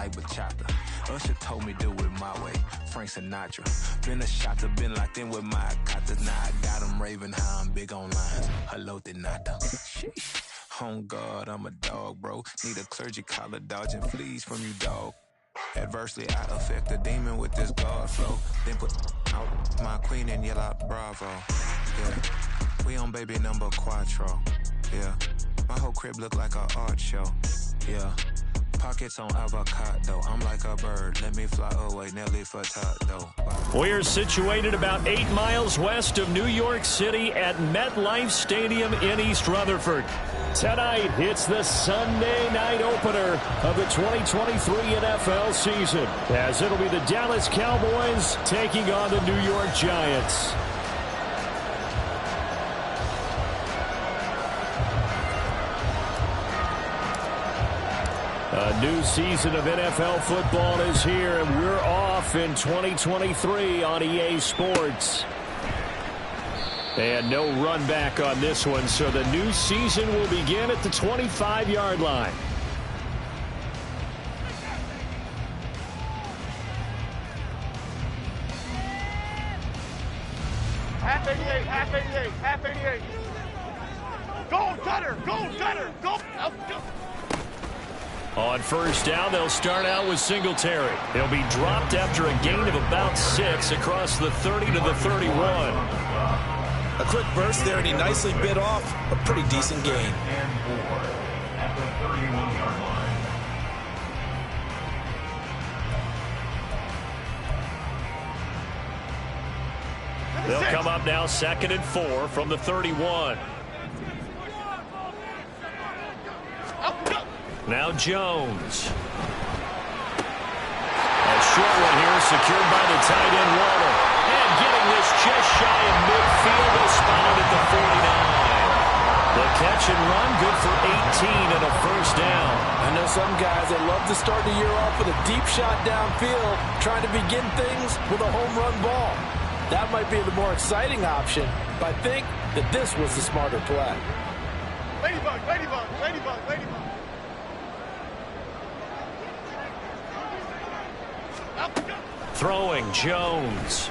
like bachata. Usher told me do it my way. Frank Sinatra. Been a shotter, been locked in with my cotters. Now I got them raving how I'm big on lines. Hello, Denata. Sheesh. On God, I'm a dog, bro. Need a clergy collar dodging fleas from you, dog. Adversely, I affect a demon with this God flow. Then put out my queen and yell out bravo. Yeah, we on baby number quattro. Yeah, my whole crib look like an art show. Yeah, pockets on avocado. I'm like a bird. Let me fly away, Nelly Furtado. We're situated about 8 miles west of New York City at MetLife Stadium in East Rutherford. Tonight, it's the Sunday night opener of the 2023 NFL season, as it'll be the Dallas Cowboys taking on the New York Giants. A new season of NFL football is here, and we're off in 2023 on EA Sports. And no run back on this one, so the new season will begin at the 25-yard line. Half 88, half 88, half 88. Go, Cutter, go, Cutter, go. On first down, they'll start out with Singletary. He'll be dropped after a gain of about 6 across the 30 to the 31. A quick burst there, and he nicely bit off a pretty decent gain. They'll come up now 2nd and 4 from the 31. Now Jones. A short one here, secured by the tight end Waller. And getting this just shy of midfield, they spotted at the 49. The catch and run, good for 18 and a first down. I know some guys that love to start the year off with a deep shot downfield, trying to begin things with a home run ball. That might be the more exciting option, but I think that this was the smarter play. Ladybug, ladybug, ladybug, ladybug. Throwing, Jones.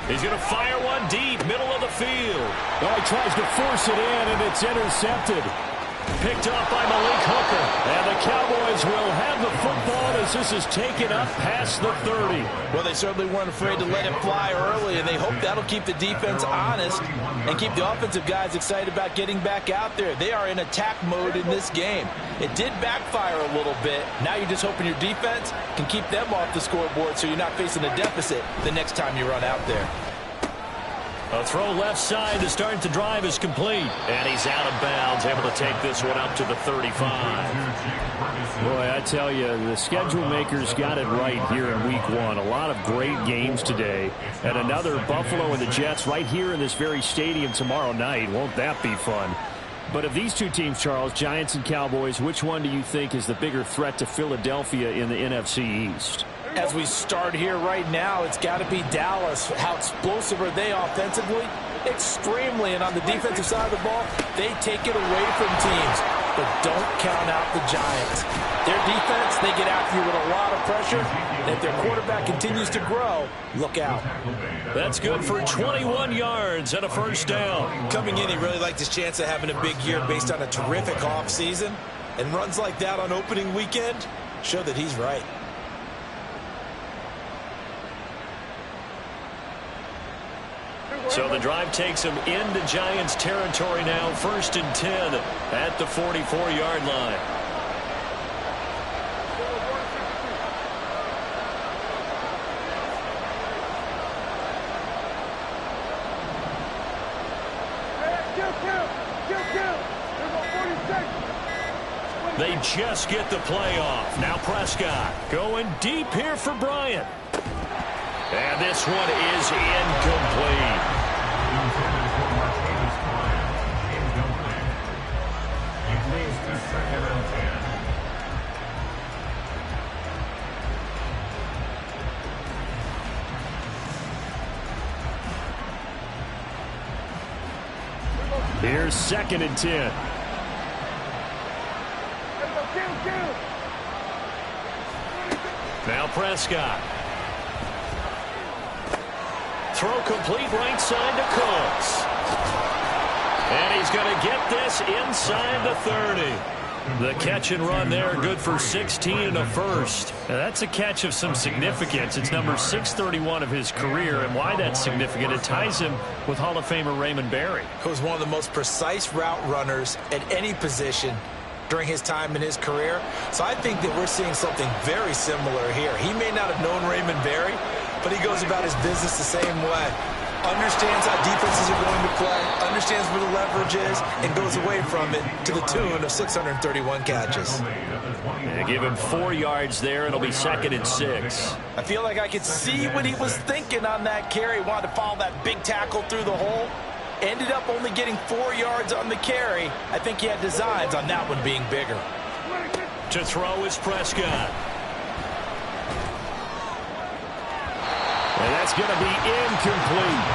He's going to fire one deep, middle of the field. Oh, he tries to force it in, and it's intercepted. Picked up by Malik Hooker. And the Cowboys will have the football as this is taken up past the 30. Well, they certainly weren't afraid to let it fly early, and they hope that'll keep the defense honest and keep the offensive guys excited about getting back out there. They are in attack mode in this game. It did backfire a little bit. Now you're just hoping your defense can keep them off the scoreboard so you're not facing a deficit the next time you run out there. A throw left side to start the drive is complete. And he's out of bounds, able to take this one up to the 35. Boy, I tell you, the schedule makers got it right here in week 1. A lot of great games today. And another Buffalo and the Jets right here in this very stadium tomorrow night. Won't that be fun? But of these two teams, Charles, Giants and Cowboys, which one do you think is the bigger threat to Philadelphia in the NFC East? As we start here right now, it's got to be Dallas. How explosive are they offensively? Extremely. And on the defensive side of the ball, they take it away from teams. But don't count out the Giants. Their defense, they get after you with a lot of pressure. And if their quarterback continues to grow, look out. That's good for 21 yards and a first down. Coming in, he really liked his chance of having a big year based on a terrific offseason. And runs like that on opening weekend show that he's right. So the drive takes him into Giants territory now. 1st and 10 at the 44-yard line. They just get the play off. Now Prescott going deep here for Bryant. And this one is incomplete. Here's 2nd and 10. Now Prescott. Throw complete right side to Cooks. And he's going to get this inside the 30. The catch and run there, good for 16 and a first. Now that's a catch of some significance. It's number 631 of his career, and why that's significant, it ties him with Hall of Famer Raymond Berry. Who's one of the most precise route runners at any position during his time in his career. So I think that we're seeing something very similar here. He may not have known Raymond Berry, but he goes about his business the same way. Understands how defenses are going to play, understands where the leverage is, and goes away from it to the tune of 631 catches. And give him 4 yards there. It'll be 2nd and 6. I feel like I could see what he was thinking on that carry. Wanted to follow that big tackle through the hole. Ended up only getting 4 yards on the carry. I think he had designs on that one being bigger. To throw is Prescott. And that's going to be incomplete.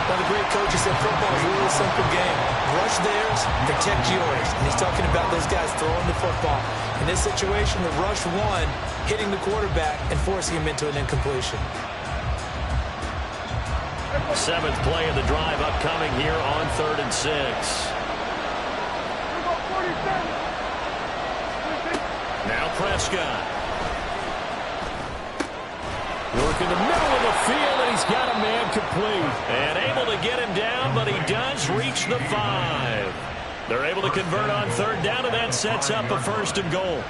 One of the great coaches said football is a really simple game. Rush theirs, protect yours. And he's talking about those guys throwing the football. In this situation, the rush one, hitting the quarterback and forcing him into an incompletion. 7th play of the drive upcoming here on 3rd and 6. Now Prescott. Work in the middle of the field, and he's got a man complete. And able to get him down, but he does reach the 5. They're able to convert on 3rd down, and that sets up a 1st and goal.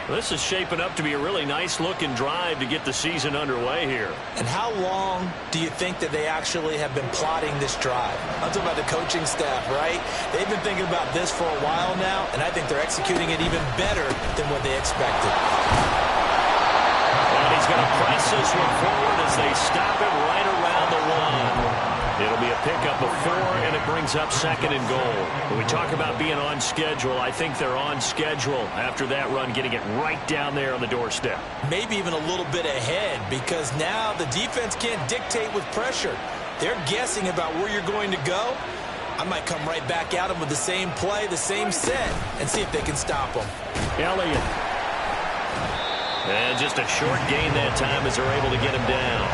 This is shaping up to be a really nice-looking drive to get the season underway here. And how long do you think that they actually have been plotting this drive? I'm talking about the coaching staff, right? They've been thinking about this for a while now, and I think they're executing it even better than what they expected. And he's going to press this one forward as they stop it right around the 1. It'll be a pickup of 4, and it brings up 2nd and goal. When we talk about being on schedule, I think they're on schedule after that run, getting it right down there on the doorstep. Maybe even a little bit ahead, because now the defense can't dictate with pressure. They're guessing about where you're going to go. I might come right back at them with the same play, the same set, and see if they can stop them. Elliott. And just a short gain that time as they're able to get him down.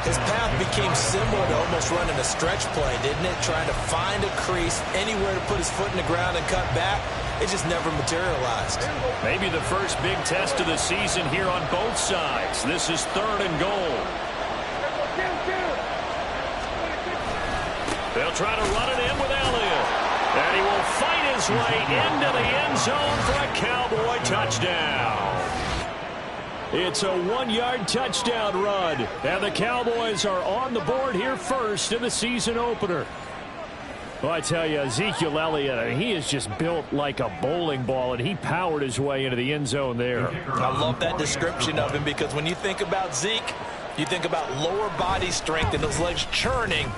His path became similar to almost running a stretch play, didn't it? Trying to find a crease, anywhere to put his foot in the ground and cut back. It just never materialized. Maybe the first big test of the season here on both sides. This is 3rd and goal. They'll try to run it in with Elliott. And he will fight his way into the end zone for a Cowboy touchdown. It's a 1-yard touchdown run, and the Cowboys are on the board here first in the season opener. Well, I tell you, Ezekiel Elliott, he is just built like a bowling ball, and he powered his way into the end zone there. I love that description of him, because when you think about Zeke, you think about lower body strength and those legs churning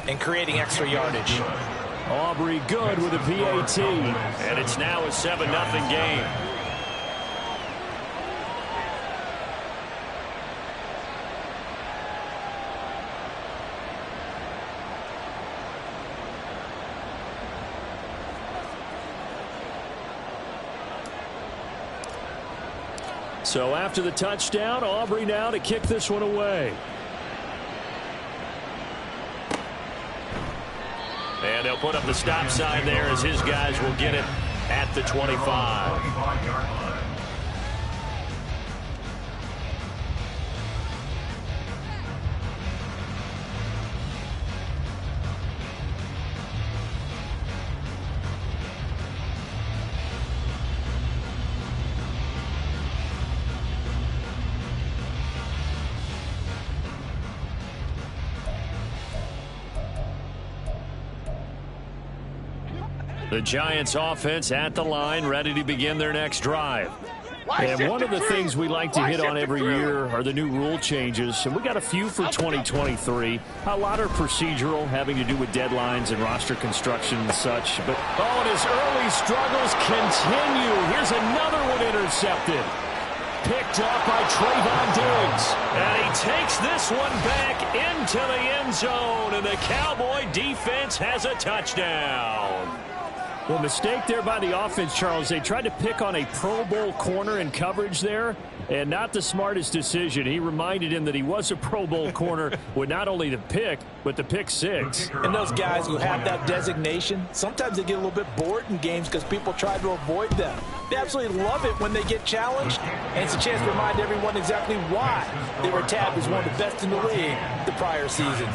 and creating extra yardage. Aubrey good with a PAT, and it's now a 7-0 game. So after the touchdown, Aubrey now to kick this one away. And they'll put up the stop sign there as his guys will get it at the 25. The Giants offense at the line, ready to begin their next drive. And one of the things we like to hit on every year are the new rule changes. And we got a few for 2023. A lot are procedural, having to do with deadlines and roster construction and such. But and his early struggles continue. Here's another one intercepted. Picked up by Trayvon Diggs. And he takes this one back into the end zone. And the Cowboy defense has a touchdown. Well, mistake there by the offense, Charles. They tried to pick on a Pro Bowl corner in coverage there, and not the smartest decision. He reminded him that he was a Pro Bowl corner with not only the pick, but the pick six. And those guys who have that designation, sometimes they get a little bit bored in games because people try to avoid them. They absolutely love it when they get challenged, and it's a chance to remind everyone exactly why they were tabbed as one of the best in the league the prior season.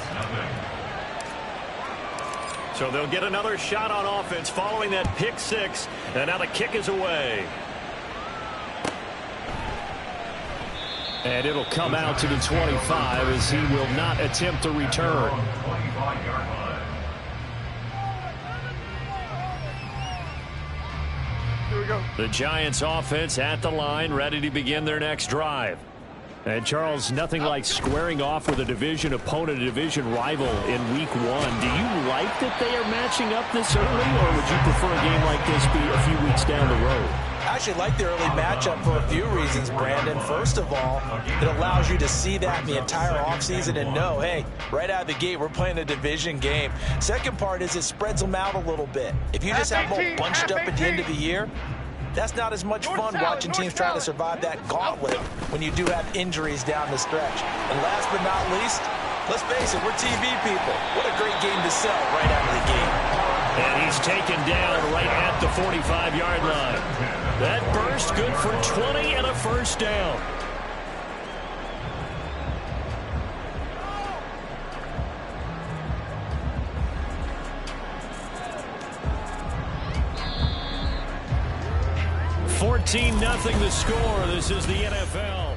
So they'll get another shot on offense following that pick six, and now the kick is away. And it'll come out to the 25 as he will not attempt to return. Here we go. The Giants offense at the line, ready to begin their next drive. And, Charles, nothing like squaring off with a division opponent, a division rival in week one. Do you like that they are matching up this early, or would you prefer a game like this be a few weeks down the road? I actually like the early matchup for a few reasons, Brandon. First of all, it allows you to see that in the entire offseason and know, hey, right out of the gate, we're playing a division game. Second part is it spreads them out a little bit. If you just have them all bunched up at the end of the year, that's not as much fun watching teams try to survive that gauntlet when you do have injuries down the stretch. And last but not least, let's face it, we're TV people. What a great game to sell right out of the gate. And he's taken down right at the 45-yard line. That burst good for 20 and a first down. (14-0) the score. This is the NFL.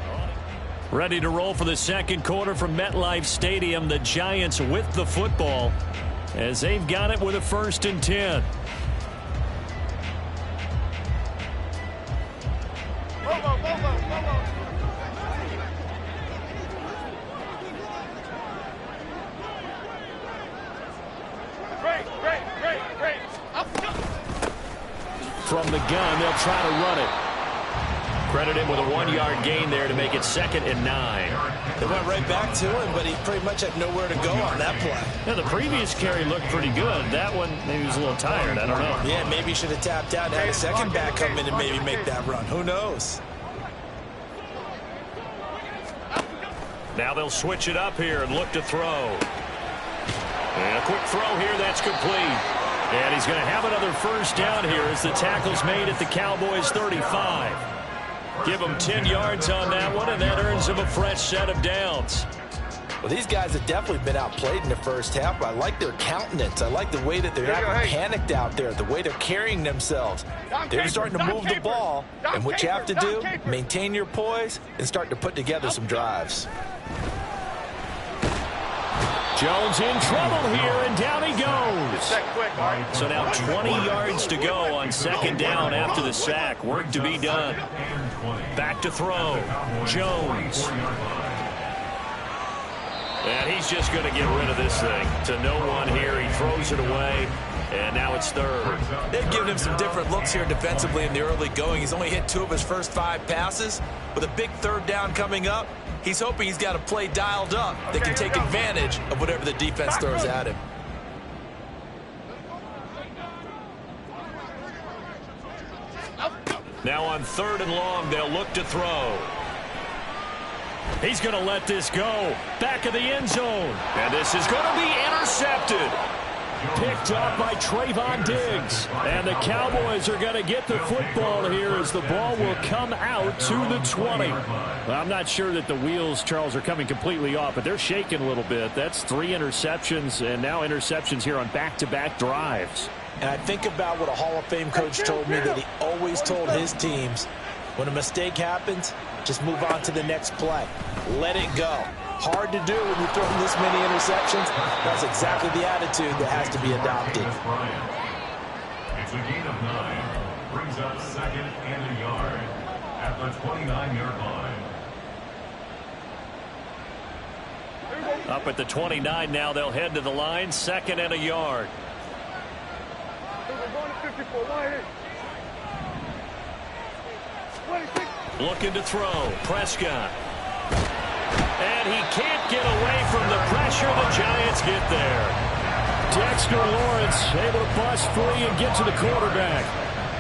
Ready to roll for the second quarter from MetLife Stadium. The Giants with the football as they've got it with a 1st and 10. From the gun, they'll try to run it. Credit him with a 1-yard gain there to make it 2nd and 9. They went right back to him, but he pretty much had nowhere to go on that play. Now, the previous carry looked pretty good. That one, maybe he was a little tired. I don't know. Yeah, maybe he should have tapped out and had a second back come in and maybe make that run. Who knows? Now they'll switch it up here and look to throw. And a quick throw here, that's complete. And he's going to have another first down here as the tackle's made at the Cowboys' 35. Give him 10 yards on that one, and that earns him a fresh set of downs. Well, these guys have definitely been outplayed in the first half. I like their countenance. I like the way that they're not panicked out there, the way they're carrying themselves. They're starting to move the ball, and what you have to do, maintain your poise and start to put together some drives. Jones in trouble here, and down he goes. So now 20 yards to go on 2nd down after the sack. Work to be done. Back to throw. Jones. And he's just going to get rid of this thing. To no one here. He throws it away. And now it's 3rd. They've given him some different looks here defensively in the early going. He's only hit 2 of his first 5 passes. With a big 3rd down coming up, he's hoping he's got a play dialed up that can take advantage of whatever the defense throws at him. Now on 3rd and long, they'll look to throw. He's going to let this go. Back of the end zone. And this is going to be intercepted. Picked up by Trayvon Diggs. And the Cowboys are going to get the football here as the ball will come out to the 20. Well, I'm not sure that the wheels, Charles, are coming completely off, but they're shaking a little bit. That's 3 interceptions, and now interceptions here on back-to-back drives. And I think about what a Hall of Fame coach told me that he always told his teams, when a mistake happens, just move on to the next play. Let it go. Hard to do when you throw this many interceptions. That's exactly the attitude that has to be adopted. It's a gain of 9. Brings up 2nd and a yard at the 29-yard line. Up at the 29 now, they'll head to the line. 2nd and a yard. Looking to throw. Prescott. And he can't get away from the pressure. The Giants get there. Dexter Lawrence able to bust free and get to the quarterback.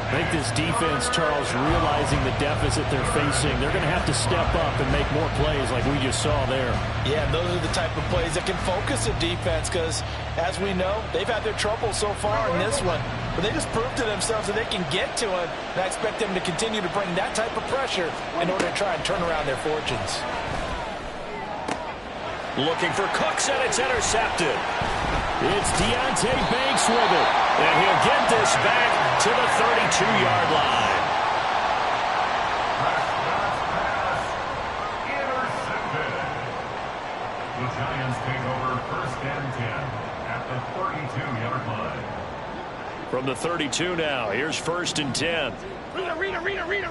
I think this defense, Charles, realizing the deficit they're facing, they're going to have to step up and make more plays like we just saw there. Yeah, those are the type of plays that can focus a defense because, as we know, they've had their trouble so far in this one. But they just proved to themselves that they can get to it, and I expect them to continue to bring that type of pressure in order to try and turn around their fortunes. Looking for Cooks, and it's intercepted. It's Deonte Banks with it, and he'll get this back to the 32-yard line. Intercepted. The Giants take over 1st and 10 at the 32-yard line. From the 32 now, here's 1st and 10.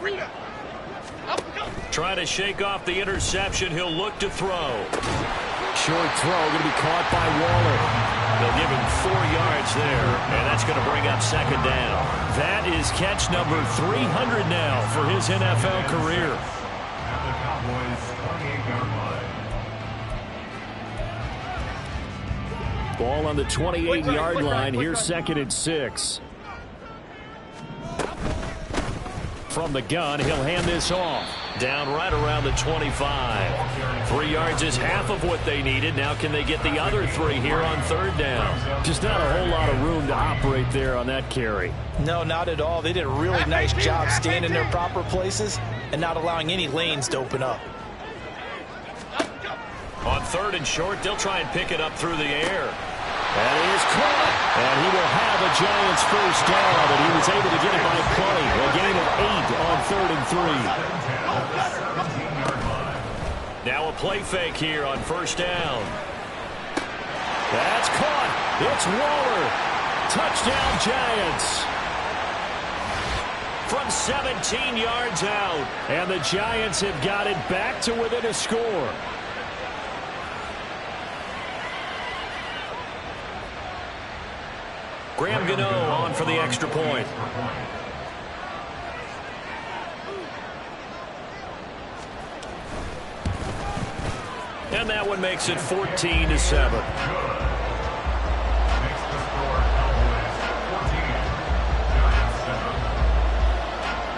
Rita. Trying to shake off the interception. He'll look to throw. Short throw going to be caught by Waller. They'll give him 4 yards there, and that's going to bring up 2nd down. That is catch number 300 now for his NFL career. At the Cowboys' 28-yard line. Ball on the 28-yard line. Here's 2nd and 6. From the gun, he'll hand this off. Down right around the 25. 3 yards is half of what they needed. Now can they get the other 3 here on 3rd down? Just not a whole lot of room to operate there on that carry. No, not at all. They did a really nice job staying in their proper places and not allowing any lanes to open up. On 3rd and short, they'll try and pick it up through the air. That is caught. And he will have a Giants 1st down, and he was able to get it by play. A gain of 8 on 3rd and 3. Now a play fake here on 1st down. That's caught. It's Waller. Touchdown, Giants. From 17 yards out. And the Giants have got it back to within a score. Graham Gano on for the extra point. And that one makes it 14-7.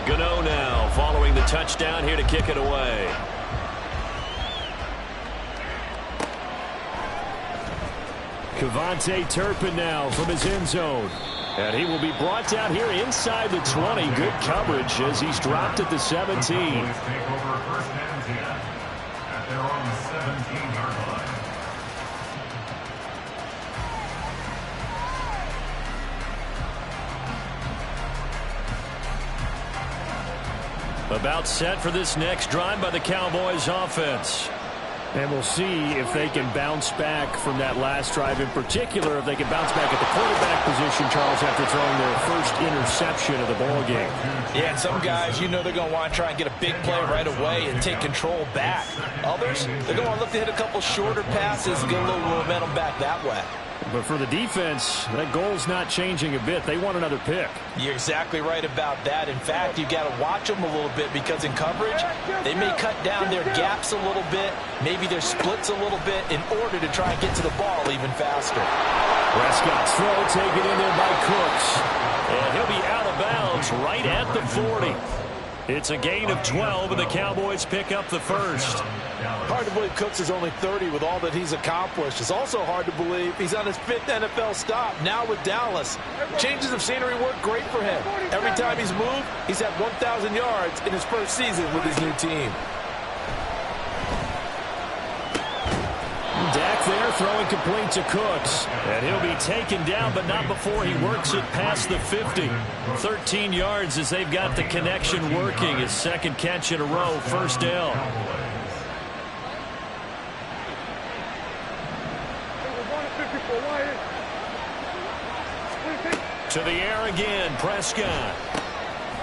Gano now following the touchdown here to kick it away. Kevontae Turpin now from his end zone. And he will be brought down here inside the 20. Good coverage as he's dropped at the 17. Take over 1st and 10 at their own 17-yard line. About set for this next drive by the Cowboys offense. And we'll see if they can bounce back from that last drive, in particular if they can bounce back at the quarterback position, Charles, after throwing their first interception of the ballgame. Yeah, and some guys, you know they're going to want to try and get a big play right away and take control back. Others, they're going to look to hit a couple shorter passes and get a little momentum back that way. But for the defense, that goal's not changing a bit. They want another pick. You're exactly right about that. In fact, you've got to watch them a little bit because in coverage, they may cut down their gaps a little bit, maybe their splits a little bit in order to try and get to the ball even faster. Prescott's throw taken in there by Cooks. And he'll be out of bounds right at the 40. It's a gain of 12, and the Cowboys pick up the first. Hard to believe Cooks is only 30 with all that he's accomplished. It's also hard to believe he's on his 5th NFL stop, now with Dallas. Changes of scenery work great for him. Every time he's moved, he's had 1,000 yards in his first season with his new team. Dak there throwing complete to Cooks. And he'll be taken down, but not before he works it past the 50. 13 yards as they've got the connection working. His 2nd catch in a row, 1st down. To the air again, Prescott.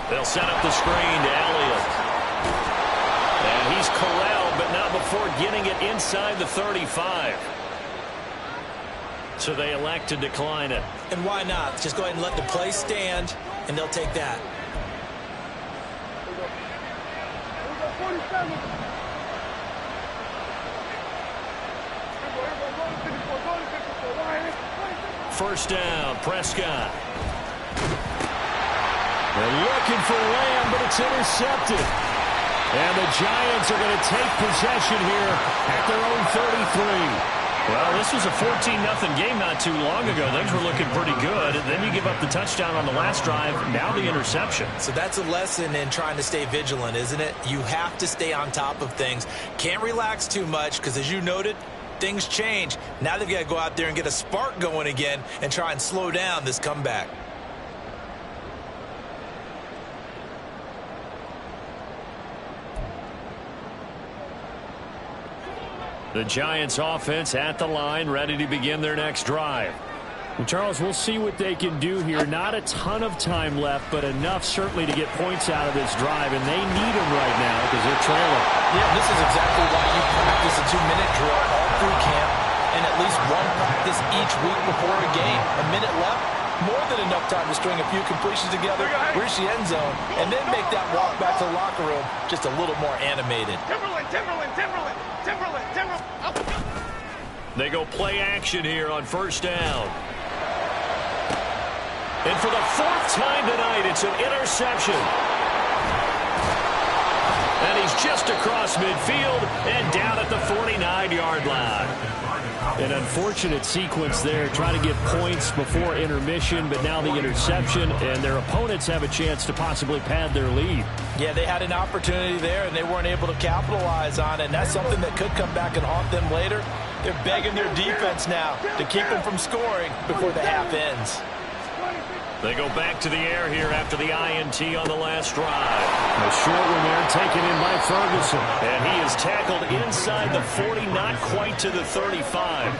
They'll set up the screen to Elliott. And he's corralled, but not before getting it inside the 35. So they elect to decline it. And why not? Just go ahead and let the play stand, and they'll take that. First down, Prescott. They're looking for Lamb, but it's intercepted. And the Giants are going to take possession here at their own 33. Well, this was a 14-0 game not too long ago. Things were looking pretty good. And then you give up the touchdown on the last drive. Now the interception. So that's a lesson in trying to stay vigilant, isn't it? You have to stay on top of things. Can't relax too much because, as you noted, things change. Now they've got to go out there and get a spark going again and try and slow down this comeback. The Giants offense at the line, ready to begin their next drive. And Charles, we'll see what they can do here. Not a ton of time left, but enough certainly to get points out of this drive, and they need them right now because they're trailing. Yeah, this is exactly why you practice a 2-minute drill all through camp and at least one practice each week before a game. A minute left, more than enough time to string a few completions together, reach the end zone, and then make that walk back to the locker room just a little more animated. Timberland. They go play action here on first down. And for the fourth time tonight, it's an interception. And he's just across midfield and down at the 49-yard line. An unfortunate sequence there, trying to get points before intermission, but now the interception, and their opponents have a chance to possibly pad their lead. Yeah, they had an opportunity there, and they weren't able to capitalize on it, and that's something that could come back and haunt them later. They're begging their defense now to keep them from scoring before the half ends. They go back to the air here after the INT on the last drive. A short one there taken in by Ferguson. And he is tackled inside the 40, not quite to the 35.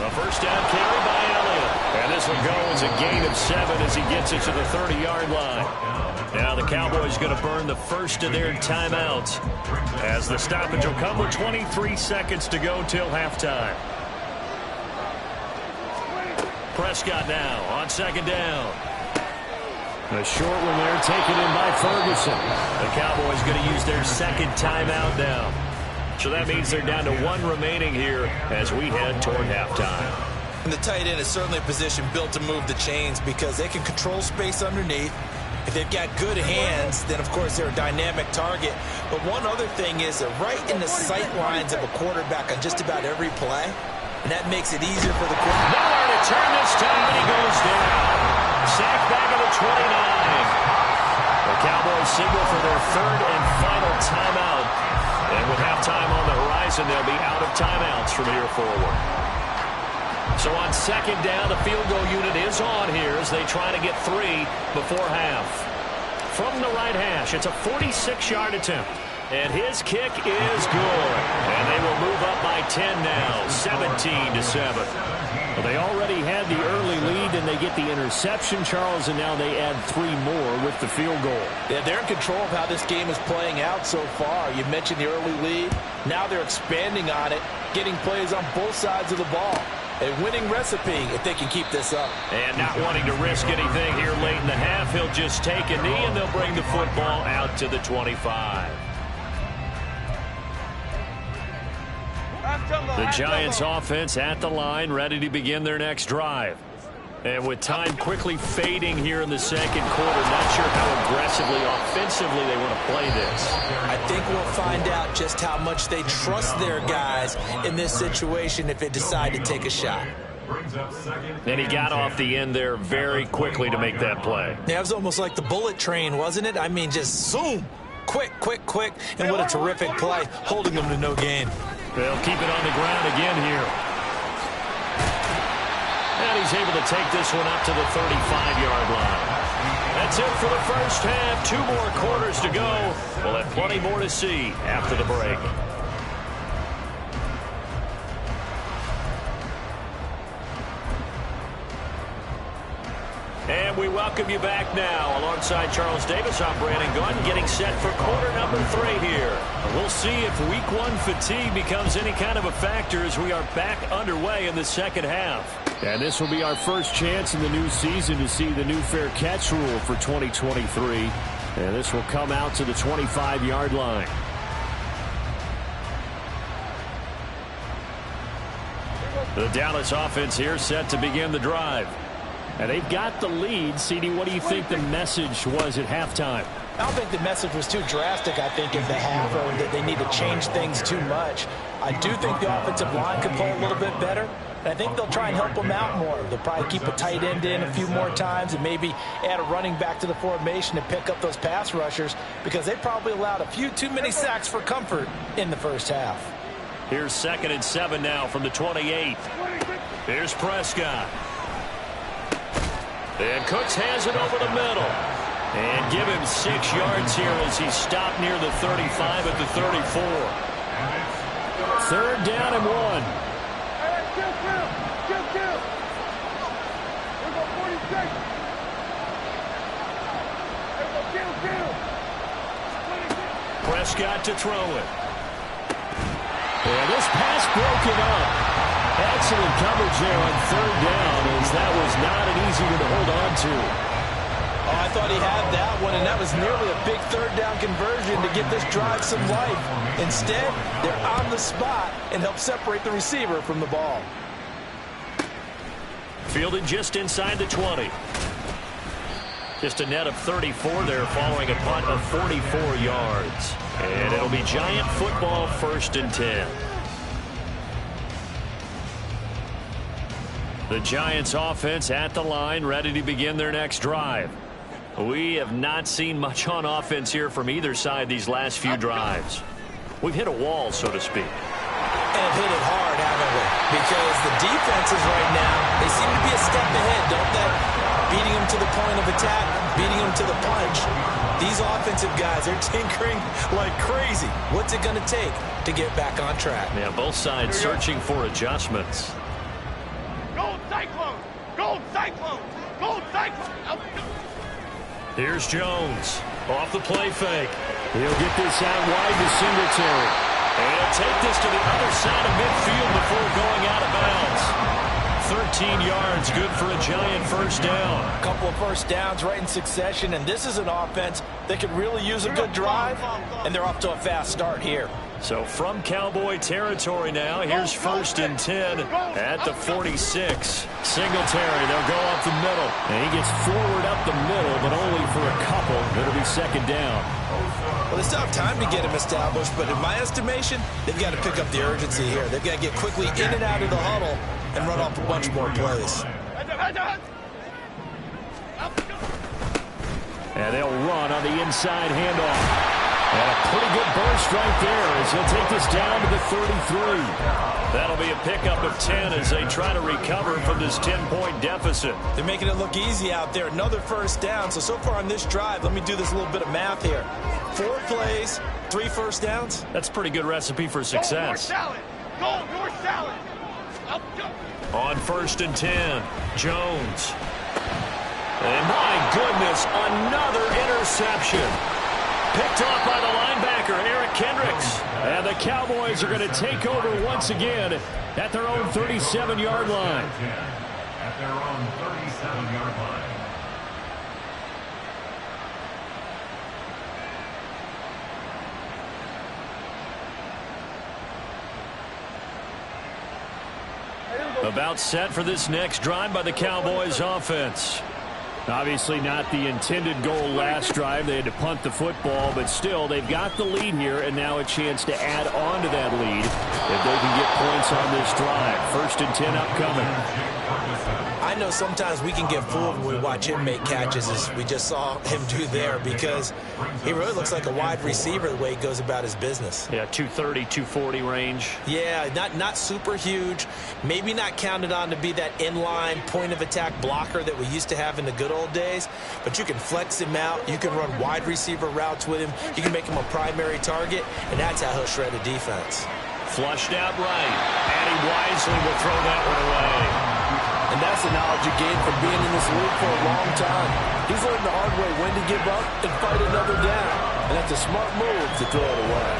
A first down carry by Elliott. And this one goes a gain of 7 as he gets it to the 30-yard line. Now the Cowboys going to burn the first of their timeouts as the stoppage will come with 23 seconds to go till halftime. Prescott now on second down. A short one there taken in by Ferguson. The Cowboys going to use their second timeout now. So that means they're down to 1 remaining here as we head toward halftime. And the tight end is certainly a position built to move the chains because they can control space underneath. If they've got good hands, then of course they're a dynamic target. But one other thing is they're right in the sight lines of a quarterback on just about every play. And that makes it easier for the quarterback. Nowhere to turn this time, and he goes down. Sacked back at the 29. The Cowboys signal for their third and final timeout. And with halftime on the horizon, they'll be out of timeouts from here forward. So on second down, the field goal unit is on here as they try to get 3 before half. From the right hash, it's a 46-yard attempt. And his kick is good. And they will move up by 10 now, 17-7. Well, they already had the early lead, and they get the interception, Charles, and now they add 3 more with the field goal. Yeah, they're in control of how this game is playing out so far. You mentioned the early lead. Now they're expanding on it, getting plays on both sides of the ball. A winning recipe if they can keep this up. And not wanting to risk anything here late in the half, he'll just take a knee, and they'll bring the football out to the 25. The Giants offense at the line, ready to begin their next drive. And with time quickly fading here in the second quarter, not sure how aggressively, offensively they want to play this. I think we'll find out just how much they trust their guys in this situation if they decide to take a shot. And he got off the end there very quickly to make that play. Yeah, it was almost like the bullet train, wasn't it? I mean, just zoom. Quick, quick, quick. And what a terrific play, holding them to no gain. They'll keep it on the ground again here. And he's able to take this one up to the 35-yard line. That's it for the first half. 2 more quarters to go. We'll have plenty more to see after the break. And we welcome you back now. Alongside Charles Davis, I'm Brandon Gunn, getting set for quarter number 3 here. We'll see if week 1 fatigue becomes any kind of a factor as we are back underway in the second half. And this will be our first chance in the new season to see the new fair catch rule for 2023. And this will come out to the 25-yard line. The Dallas offense here set to begin the drive. And they've got the lead. CD, what do you think the message was at halftime? I don't think the message was too drastic, I think, in the half, or that they need to change things too much. I do think the offensive line could play a little bit better, and I think they'll try and help them out more. They'll probably keep a tight end in a few more times and maybe add a running back to the formation to pick up those pass rushers, because they probably allowed a few too many sacks for comfort in the first half. Here's 2nd and 7 now from the 28. Here's Prescott. And Cooks has it over the middle. And give him 6 yards here as he stopped near the 35 at the 34. 3rd down and 1. Prescott to throw it. And this pass broken up. Excellent coverage there on 3rd down, as that was not an easy one to hold on to. Oh, I thought he had that one, and that was nearly a big 3rd down conversion to give this drive some life. Instead, they're on the spot and help separate the receiver from the ball. Fielded just inside the 20. Just a net of 34 there following a punt of 44 yards. And it'll be Giant football, 1st and 10. The Giants offense at the line, ready to begin their next drive. We have not seen much on offense here from either side these last few drives. We've hit a wall, so to speak. And have hit it hard, haven't we? Because the defenses right now, they seem to be a step ahead, don't they? Beating them to the point of attack, beating them to the punch. These offensive guys, they're tinkering like crazy. What's it going to take to get back on track? Yeah, both sides searching for adjustments. Gold Cyclone! Gold Cyclone! Gold Cyclone! Here's Jones. Off the play fake. He'll get this out wide to Singletary. And he'll take this to the other side of midfield before going out of bounds. 13 yards, good for a Giant 1st down. A couple of 1st downs right in succession, and this is an offense that could really use a good drive, and they're off to a fast start here. So from Cowboy territory now, here's 1st and 10 at the 46. Singletary, they'll go up the middle. And he gets forward up the middle, but only for a couple. It'll be 2nd down. Well, they still have time to get him established, but in my estimation, they've got to pick up the urgency here. They've got to get quickly in and out of the huddle and run off a bunch more plays. And they'll run on the inside handoff. And a pretty good burst right there as he'll take this down to the 33. That'll be a pickup of 10 as they try to recover from this 10-point deficit. They're making it look easy out there. Another 1st down. So far on this drive, let me do this little bit of math here. 4 plays, 3 1st downs. That's a pretty good recipe for success. Gold North salad! On 1st and 10, Jones. And my goodness, another interception. Picked off by the linebacker, Eric Kendricks. And the Cowboys are going to take over once again at their own 37-yard line. At their own 37-yard line. About set for this next drive by the Cowboys offense. Obviously not the intended goal last drive. They had to punt the football, but still, they've got the lead here, and now a chance to add on to that lead if they can get points on this drive. 1st and 10 upcoming. I know sometimes we can get fooled when we watch him make catches, as we just saw him do there, because he really looks like a wide receiver the way he goes about his business. Yeah, 230, 240 range. Yeah, not super huge. Maybe not counted on to be that inline point-of-attack blocker that we used to have in the good old days, but you can flex him out. You can run wide receiver routes with him. You can make him a primary target, and that's how he'll shred a defense. Flushed out right, and he wisely will throw that one away. And that's the knowledge you gain from being in this league for a long time. He's learned the hard way when to give up and fight another down. And that's a smart move to throw it away.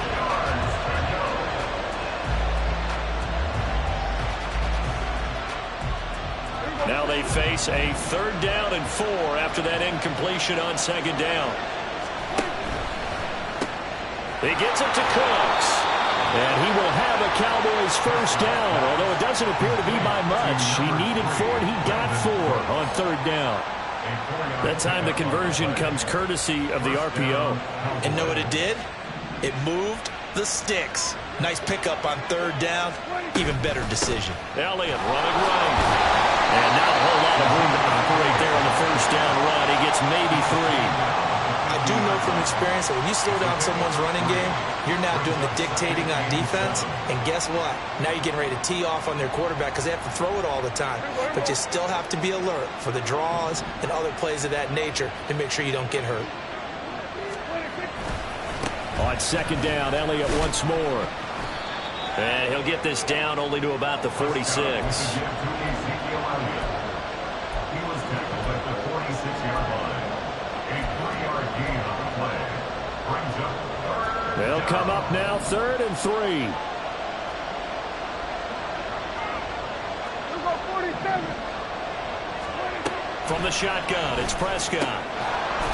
Now they face a 3rd down and 4 after that incompletion on 2nd down. He gets it to Cooks. And he will have a Cowboys first down, although it doesn't appear to be by much. He needed 4, and he got 4 on third down. That time the conversion comes courtesy of the RPO. And know what it did? It moved the sticks. Nice pickup on third down. Even better decision. Elliott running right. And not a whole lot of room to operate there on the first down run. He gets maybe 3. I do know from experience that when you slow down someone's running game, you're now doing the dictating on defense. And guess what? Now you're getting ready to tee off on their quarterback because they have to throw it all the time. But you still have to be alert for the draws and other plays of that nature to make sure you don't get hurt. On second down, Elliott once more. And he'll get this down only to about the 46. He was tackled at the 46-yard line. A 3-yard gain on the play. Brings up third. They'll come up now, 3rd and 3. From the shotgun, it's Prescott.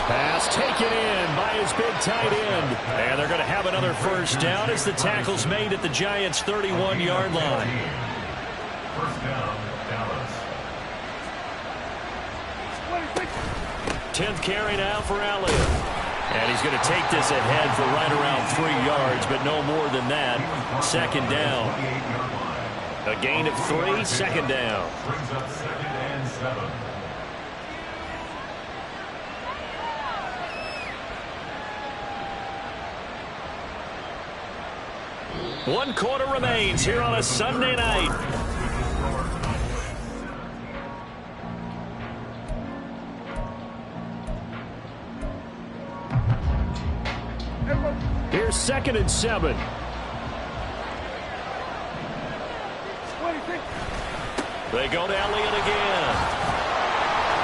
Pass taken in by his big tight end. And they're going to have another first down as the tackle's made at the Giants' 31-yard line. First down, Dallas. 10th carry now for Elliott. And he's going to take this ahead for right around 3 yards, but no more than that. Second down. A gain of 3, second down. Brings up 2nd and 7. One quarter remains here on a Sunday night. Here's 2nd and 7. They go to Elliott again.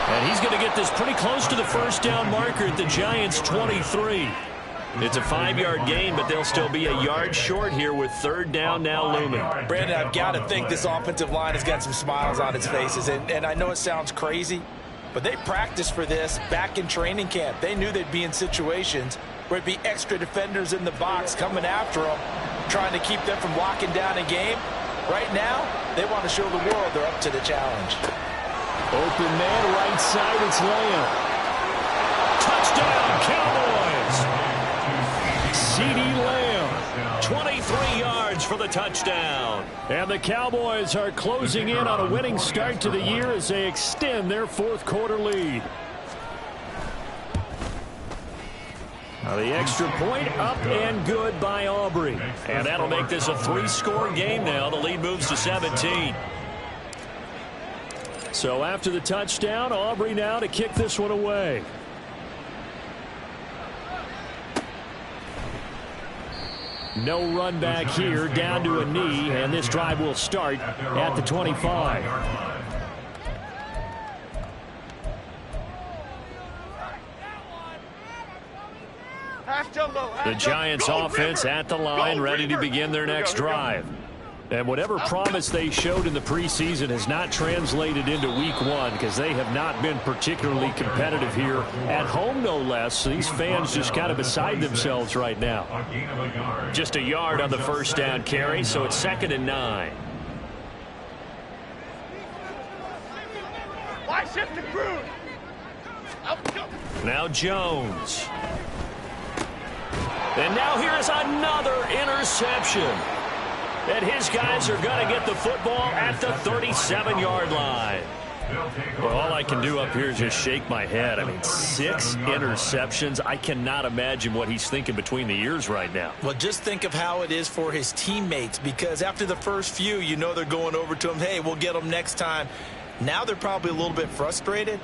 And he's going to get this pretty close to the first down marker at the Giants' 23. It's a 5-yard gain, but they'll still be a yard short here with third down now looming. Brandon, I've got to think this offensive line has got some smiles on its faces. And I know it sounds crazy, but they practiced for this back in training camp. They knew they'd be in situations where it'd be extra defenders in the box coming after them, trying to keep them from locking down a game. Right now, they want to show the world they're up to the challenge. Open man, right side, it's Lamb. Touchdown, Cowboys! CeeDee Lamb, 23 yards for the touchdown. And the Cowboys are closing in on a winning start to the year as they extend their fourth quarter lead. Now the extra point up and good by Aubrey. And that'll make this a 3-score game now. The lead moves to 17. So after the touchdown, Aubrey now to kick this one away. No run back here, down to a knee, and this drive will start at the 25. The Giants offense at the line, ready to begin their next drive. And whatever promise they showed in the preseason has not translated into week 1 because they have not been particularly competitive here at home, no less. These fans just kind of beside themselves right now. Just a yard on the first down carry, so it's 2nd and 9. Now Jones. And now here is another interception. And his guys are going to get the football at the 37-yard line. Well, all I can do up here is just shake my head. I mean, 6 interceptions. I cannot imagine what he's thinking between the ears right now. Well, just think of how it is for his teammates, because after the first few, you know they're going over to him, hey, we'll get them next time. Now they're probably a little bit frustrated.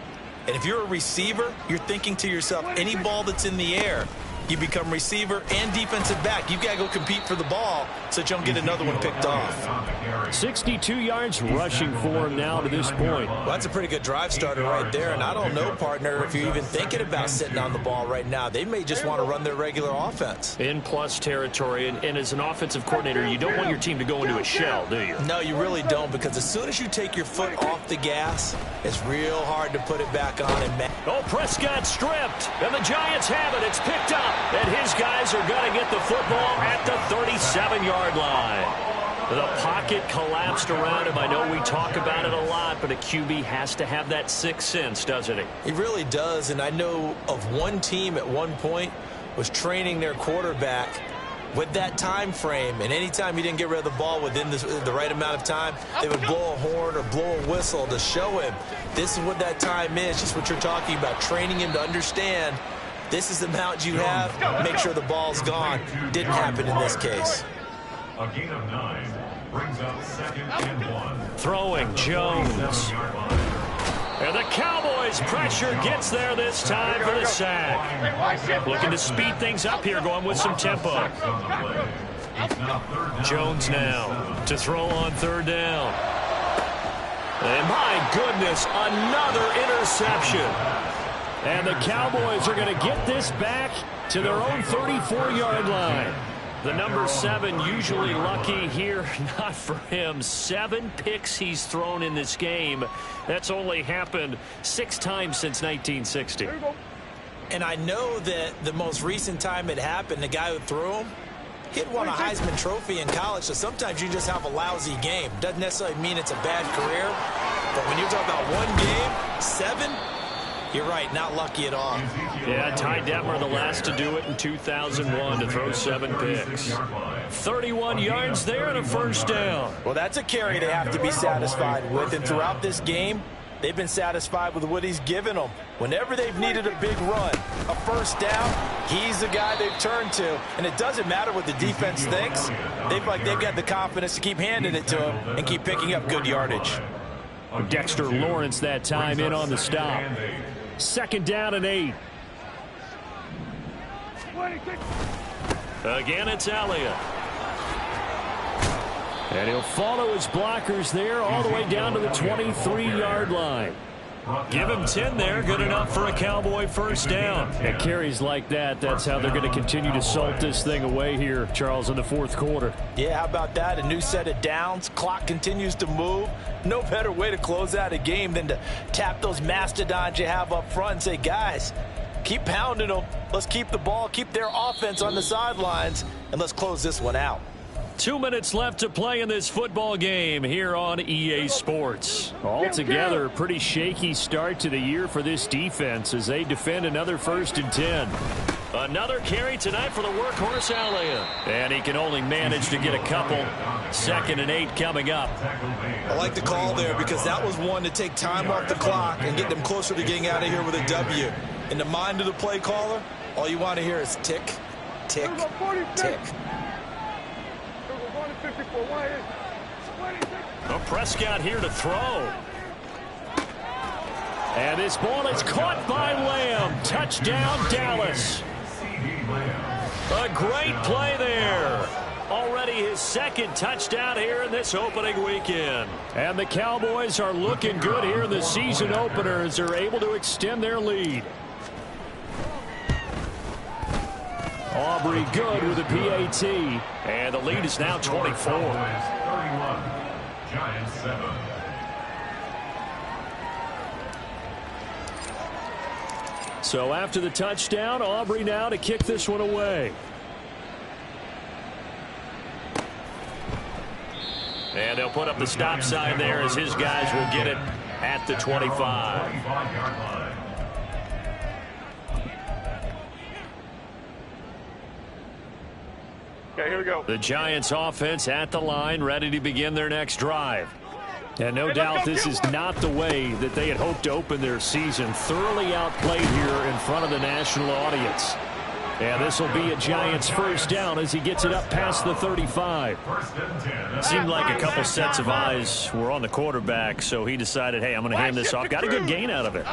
And if you're a receiver, you're thinking to yourself, any ball that's in the air, you become receiver and defensive back. You've got to go compete for the ball so that you don't get another one picked off. 62 yards rushing for him now to this point. Well, that's a pretty good drive starter right there. And I don't know, partner, if you're even thinking about sitting on the ball right now. They may just want to run their regular offense. In plus territory. And as an offensive coordinator, you don't want your team to go into a shell, do you? No, you really don't, because as soon as you take your foot off the gas, it's real hard to put it back on. And Prescott stripped. And the Giants have it. It's picked up And his guys are going to get the football at the 37-yard line. The pocket collapsed around him. I know we talk about it a lot, but a QB has to have that sixth sense, doesn't he? He really does, and I know of one team at one point was training their quarterback with that time frame, and anytime he didn't get rid of the ball within the right amount of time, they would blow a horn or blow a whistle to show him this is what that time is, just what you're talking about, training him to understand this is the amount you have, make sure the ball's gone. Didn't happen in this case. A gain of 9 brings up 2nd and 1. Throwing Jones. And the Cowboys' pressure gets there this time for the sack. Looking to speed things up here, going with some tempo. Jones now to throw on 3rd down. And my goodness, another interception. And the Cowboys are going to get this back to their own 34-yard line. The number 7 usually lucky here, not for him. 7 picks he's thrown in this game. That's only happened 6 times since 1960. And I know that the most recent time it happened, the guy who threw him, he had won a Heisman Trophy in college, so sometimes you just have a lousy game. Doesn't necessarily mean it's a bad career, but when you're talking about one game, 7, you're right, not lucky at all. Yeah, Ty Detmer, the last to do it in 2001, to throw 7 picks. 31 yards there and a 1st down. Well, that's a carry they have to be satisfied with, and throughout this game, they've been satisfied with what he's given them. Whenever they've needed a big run, a 1st down, he's the guy they've turned to, and it doesn't matter what the defense thinks. They've got the confidence to keep handing it to him and keep picking up good yardage. Dexter Lawrence that time in on the stop. 2nd down and 8. Again, it's Elliott. And he'll follow his blockers there all the way down to the 23-yard line. Give him 10 there, good enough for a Cowboy 1st down. And carries like that, that's how they're going to continue to salt this thing away here, Charles, in the 4th quarter. Yeah, how about that? A new set of downs. Clock continues to move. No better way to close out a game than to tap those mastodons you have up front and say, guys, keep pounding them. Let's keep the ball, keep their offense on the sidelines, and let's close this one out. 2 minutes left to play in this football game here on EA Sports. Altogether, a pretty shaky start to the year for this defense as they defend another 1st and 10. Another carry tonight for the workhorse Elliott. And he can only manage to get a couple. 2nd and 8 coming up. I like the call there because that was one to take time off the clock and get them closer to getting out of here with a W. In the mind of the play caller, all you want to hear is tick, tick, tick. Well, Prescott here to throw. And this ball is caught by Lamb. Touchdown, Dallas. A great play there. Already his 2nd touchdown here in this opening weekend. And the Cowboys are looking good here in the season opener as they're able to extend their lead. Aubrey good with a PAT. And the lead is now 24. 31. Giants 7. So after the touchdown, Aubrey now to kick this one away. And they'll put up the stop sign there as his guys will get it at the 25. Okay, here we go. The Giants offense at the line, ready to begin their next drive. And no doubt this is not the way that they had hoped to open their season. Thoroughly outplayed here in front of the national audience. And this will be a Giants 1st down as he gets it up past the 35. Seemed like a couple sets of eyes were on the quarterback, so he decided, hey, I'm going to hand this off. Got a good gain out of it.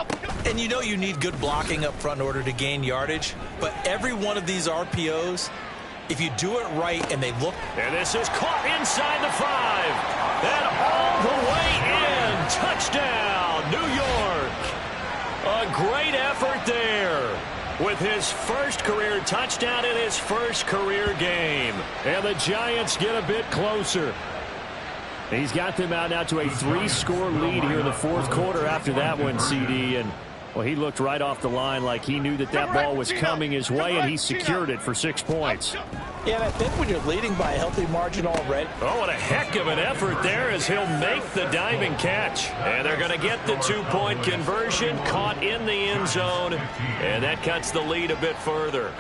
And you know you need good blocking up front in order to gain yardage, but every one of these RPOs, if you do it right and they look. And this is caught inside the 5. And all the way in. Touchdown, New York. A great effort there with his 1st career touchdown in his 1st career game. And the Giants get a bit closer. He's got them out now to a 3-score lead here in the 4th quarter after that one, CD. And Well, he looked right off the line like he knew that ball was coming his way, and he secured it for 6 points. Yeah, and I think when you're leading by a healthy margin already. Oh, and a heck of an effort there as he'll make the diving catch. And they're going to get the 2-point conversion, caught in the end zone, and that cuts the lead a bit further.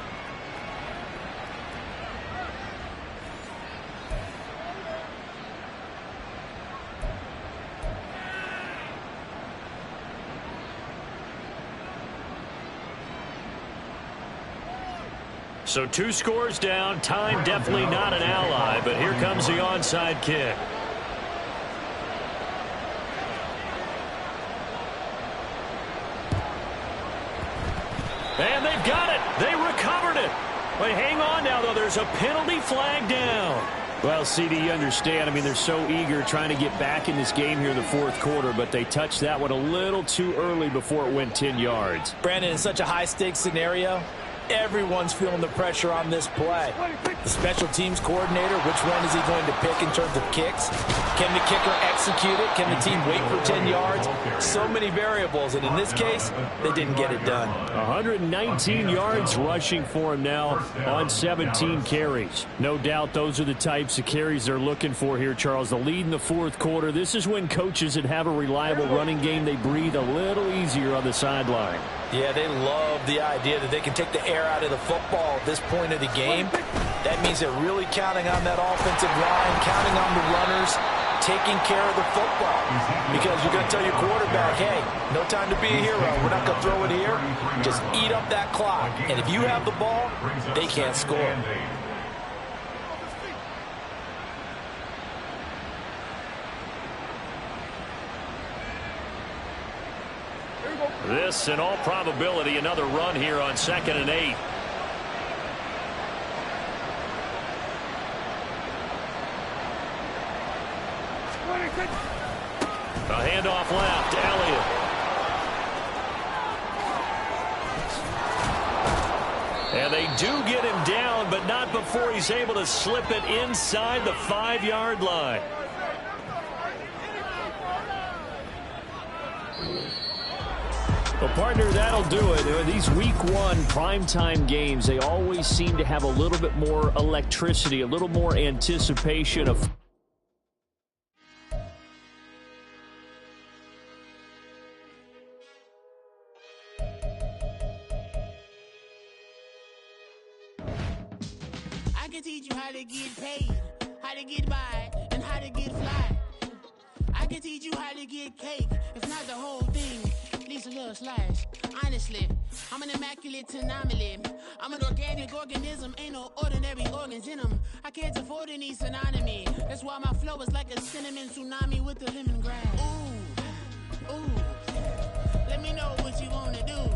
So 2 scores down. Time definitely not an ally, but here comes the onside kick. And they've got it. They recovered it. But hang on now, though. There's a penalty flag down. Well, CD, you understand. I mean, they're so eager trying to get back in this game here in the fourth quarter, but they touched that one a little too early before it went 10 yards. Brandon, in such a high-stakes scenario, everyone's feeling the pressure on this play. The special teams coordinator, which one is he going to pick in terms of kicks? Can the kicker execute it? Can the team wait for 10 yards? So many variables, and in this case, they didn't get it done. 119 yards rushing for him now on 17 carries. No doubt those are the types of carries they're looking for here, Charles. The lead in the fourth quarter. This is when coaches that have a reliable running game, they breathe a little easier on the sideline. Yeah, they love the idea that they can take the air out of the football at this point of the game. That means they're really counting on that offensive line, counting on the runners, taking care of the football. Because you're going to tell your quarterback, hey, no time to be a hero. We're not going to throw it here. Just eat up that clock. And if you have the ball, they can't score. This, in all probability, another run here on 2nd and 8. A handoff left, Elliott. And they do get him down, but not before he's able to slip it inside the 5-yard line. Well, partner, that'll do it. These week 1 primetime games, they always seem to have a little bit more electricity, a little more anticipation of... I can teach you how to get paid, how to get by, and how to get fly. I can teach you how to get cake, if not the whole thing. At least a little slice. Honestly, I'm an immaculate anomaly. I'm an organic organism, ain't no ordinary organs in them. I can't afford any synonymy. That's why my flow is like a cinnamon tsunami with the lemongrass. Ooh, ooh. Let me know what you wanna do.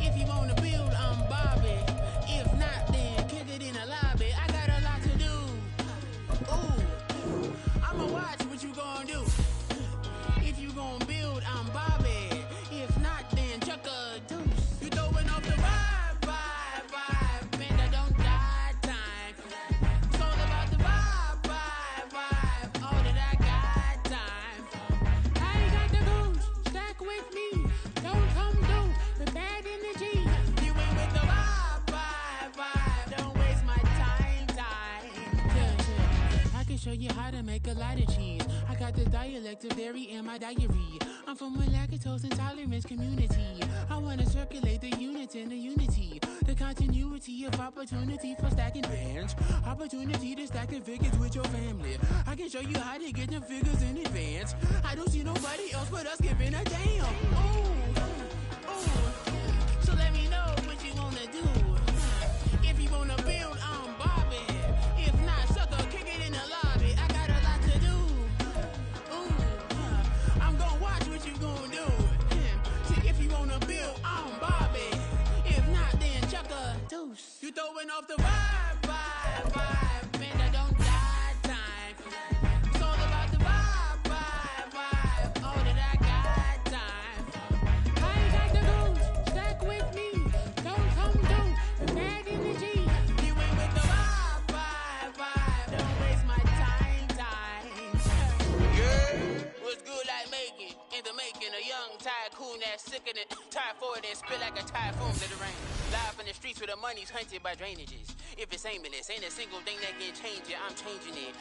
If you wanna build, I'm Bobby. If not, then kick it in the lobby. I got a lot to do. Ooh, I'ma watch what you gonna do. If you gonna build, I'm Bobby. If not, then chuck a deuce. You throwing off the vibe. Man, I don't die time. It's all about the vibe. All that I got time. I ain't got the goose. Stack with me. Don't come through the bad energy. You ain't with the vibe. Don't waste my time. Yeah. I can show you how to make a lot of cheese. I got the dialect of dairy in my diary. I'm from a lactose intolerance community. I wanna circulate the units in the unity. The continuity of opportunity for stacking bands. Opportunity to stack the figures with your family. I can show you how to get them figures in advance. I don't see nobody else but us giving a damn. Ooh. So let me know what you wanna do. If you wanna build, I'm Bobby. If not, sucker, kick it in the lobby. I got a lot to do. I'm gonna watch what you gonna do. See, if you wanna build, I'm Bobby. If not, then chuck a deuce. You throwing off the vibe. Man, I don't die time. It's all about the vibe. All that I got time. I ain't got the goose. Stack with me. Don't come through the bad energy. You ain't with the vibe. Don't waste my time. Yeah, what's good like making in the making being a young tycoon that's sicker than typhoid and spit like a typhoon to the rain. Live in the streets where the money's hunted by drainages. If it's aimless, ain't a single thing that can change it, I'm changing it.